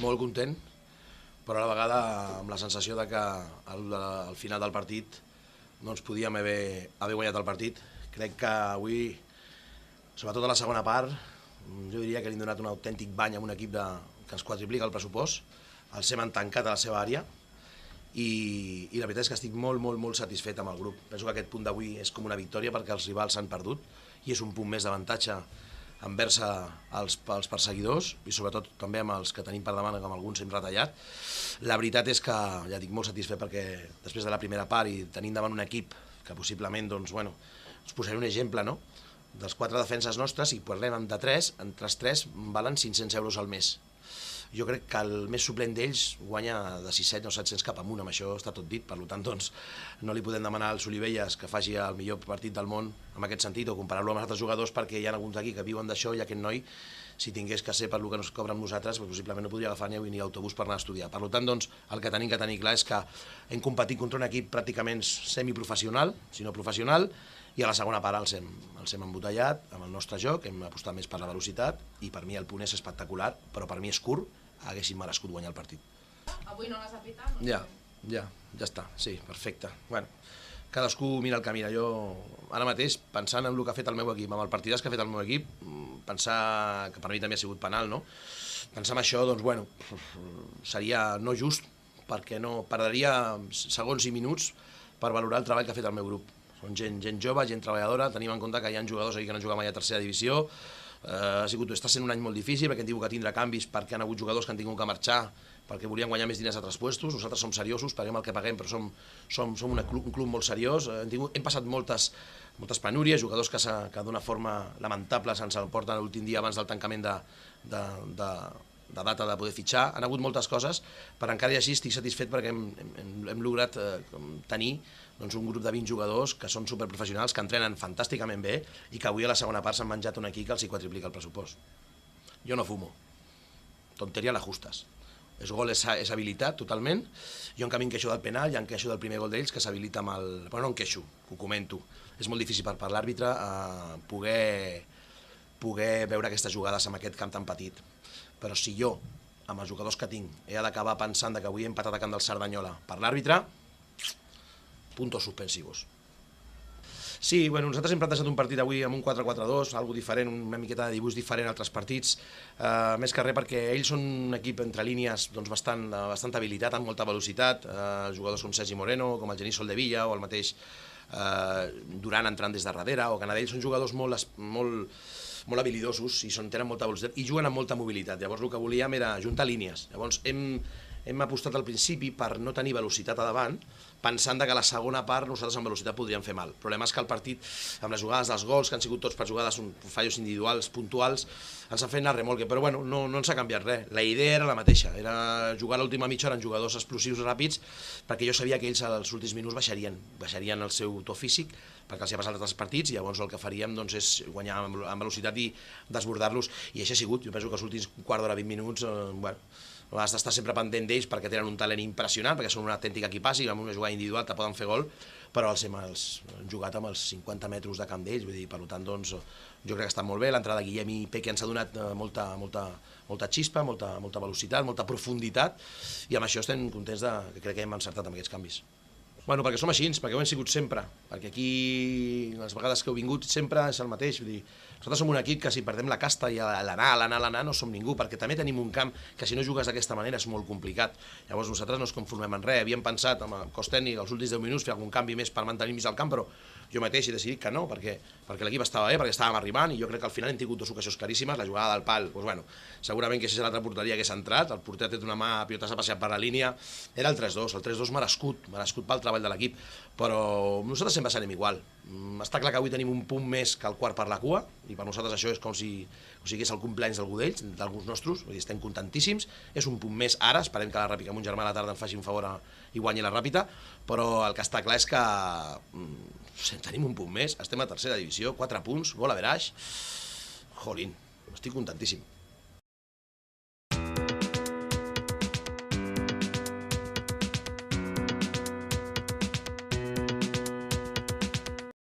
molt content, però a la vegada amb la sensació de que al final del partit no ens podíem haver guanyat el partit. Crec que avui, sobretot a la segona part, jo diria que li hem donat un autèntic bany a un equip que ens quadriplica el pressupost, els hem tancat a la seva àrea i la veritat és que estic molt satisfet amb el grup. Penso que aquest punt d'avui és com una victòria perquè els rivals s'han perdut i és un punt més d'avantatge envers els perseguidors i sobretot també amb els que tenim per davant, que amb alguns hem retallat. La veritat és que ja dic molt satisfet perquè després de la primera part i tenint davant un equip que possiblement, doncs, bueno, us posaré un exemple, no? Dels 4 defenses nostres, si parlem de 3, entre els 3 valen 500 euros al mes. Jo crec que el més suplent d'ells guanya de 600 o 700 cap amunt, amb això està tot dit, per tant, doncs, no li podem demanar als Olivelles que faci el millor partit del món en aquest sentit o comparar-lo amb els altres jugadors perquè hi ha alguns d'aquí que viuen d'això i aquest noi, si tingués que ser per el que ens cobra amb nosaltres, possiblement no podria agafar ni autobús per anar a estudiar. Per tant, doncs, el que tenim que tenir clar és que hem competit contra un equip pràcticament semiprofessional, si no professional, i a la segona part els hem embotellat amb el nostre joc, hem apostat més per la velocitat i per mi el punt és espectacular, però per mi és curt, haguéssim merescut guanyar el partit. Avui no l'has aplicat? Ja està, sí, perfecte. Bueno, cadascú mira el que mira. Jo, ara mateix, pensant en el que ha fet el meu equip, amb el partidàs que ha fet el meu equip, pensar que per mi també ha sigut penal, no? Pensar en això, doncs, bueno, seria no just, perquè no perdria segons i minuts per valorar el treball que ha fet el meu grup. Són gent jove, gent treballadora, tenim en compte que hi ha jugadors aquí que no han jugat mai a tercera divisió, està sent un any molt difícil perquè hem tingut que tindre canvis perquè han hagut jugadors que han tingut que marxar perquè volien guanyar més diners a altres puestos. Nosaltres som seriosos, paguem el que paguem, però som un club molt seriós. Hem passat moltes penúries, jugadors que d'una forma lamentable se'ns emporten l'últim dia abans del tancament de data de poder fitxar. Han hagut moltes coses, però encara i així estic satisfet perquè hem lograt tenir un grup de 20 jugadors que són superprofessionals, que entrenen fantàsticament bé i que avui a la segona part s'han menjat un equip que els hi quadriplica el pressupost. Jo no fumo. Tonteria la justes. El gol és habilitat totalment. Jo en canvi em queixo del penal i em queixo del primer gol d'ells que s'habilita amb el... Però no em queixo, ho comento. És molt difícil per l'àrbitre poder veure aquestes jugades amb aquest camp tan petit. Però si jo, amb els jugadors que tinc, he d'acabar pensant que avui he empatat a camp del Cerdanyola per l'àrbitre, puntos suspensivos. Sí, bueno, nosaltres hem plantejat un partit avui amb un 4-4-2, algo diferent, una miqueta de dibuix diferent a altres partits, més que res perquè ells són un equip entre línies bastant habilitat, amb molta velocitat, jugadors com Sergi Moreno, com el Genís Soldevilla o el mateix Duran entrant des de darrere, o Canadell, són jugadors molt habilidosos i tenen molta velocitat i juguen amb molta mobilitat. Llavors el que volíem era juntar línies. Llavors hem apostat al principi per no tenir velocitat a davant, pensant que a la segona part nosaltres amb velocitat podríem fer mal. El problema és que el partit, amb les jugades dels gols, que han sigut tots per jugades, fallos individuals, puntuals, ens han fet anar remolque, però bueno, no ens ha canviat res. La idea era la mateixa, era jugar a l'última mitja hora amb jugadors explosius ràpids, perquè jo sabia que ells als últims minuts baixarien el seu to físic, perquè els hi ha passat altres partits, i llavors el que faríem és guanyar amb velocitat i desbordar-los, i això ha sigut. Jo penso que els últims quart d'hora, 20 minuts, has d'estar sempre pendent d'ells perquè tenen un talent impressionant, perquè són un autèntic equipàs i amb una jugada individual te poden fer gol, però els hem jugat amb els 50 metres de camp d'ells, vull dir, per tant, doncs, jo crec que està molt bé. L'entrada de Guillem i Peque ens ha donat molta xispa, molta velocitat, molta profunditat, i amb això estem contents que crec que hem encertat amb aquests canvis. Bueno, perquè som així, perquè ho hem sigut sempre, perquè aquí, les vegades que heu vingut, sempre és el mateix, vull dir, nosaltres som un equip que si perdem la casta i l'anar no som ningú, perquè també tenim un camp que si no jugues d'aquesta manera és molt complicat. Llavors nosaltres no ens conformem en res, havíem pensat amb el cos tècnic els últims 10 minuts fer algun canvi més per mantenir més al camp, però jo mateix he decidit que no, perquè l'equip estava bé, perquè estàvem arribant, i jo crec que al final hem tingut 2 ocasions claríssimes. La jugada del pal, doncs bueno, segurament que si és l'altra porteria hagués entrat, el porter ha tret una mà, la pilota s'ha passat per la línia, era el 3-2, el 3-2 merescut pel treball de l'equip, però nosaltres sempre serem igual. Està clar que avui tenim un punt més que el quart per la cua, i per nosaltres això és com si és el cumpleaños d'algú d'ells, d'alguns nostres, vull dir, estem contentíssims, és un punt més ara, esperem que la Ràpita, que mon germà a la tarda ens faci un favor i guanyi la Ràpita, però el que està clar és que tenim un punt més, estem a tercera divisió, 4 punts, gol average, jolín, estic contentíssim.